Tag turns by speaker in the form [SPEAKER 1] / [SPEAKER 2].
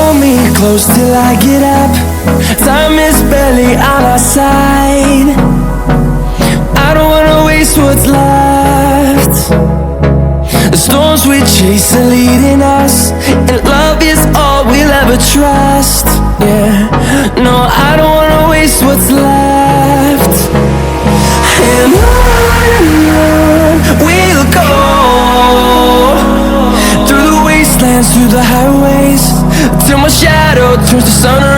[SPEAKER 1] hold me close till I get up. Time is barely on our side. I don't wanna waste what's left. The storms we chase are leading us, and love is all we'll ever trust. Yeah, no, I don't wanna waste what's left. And on we'll go, through the wastelands, through the highways, till my shadow turns to sun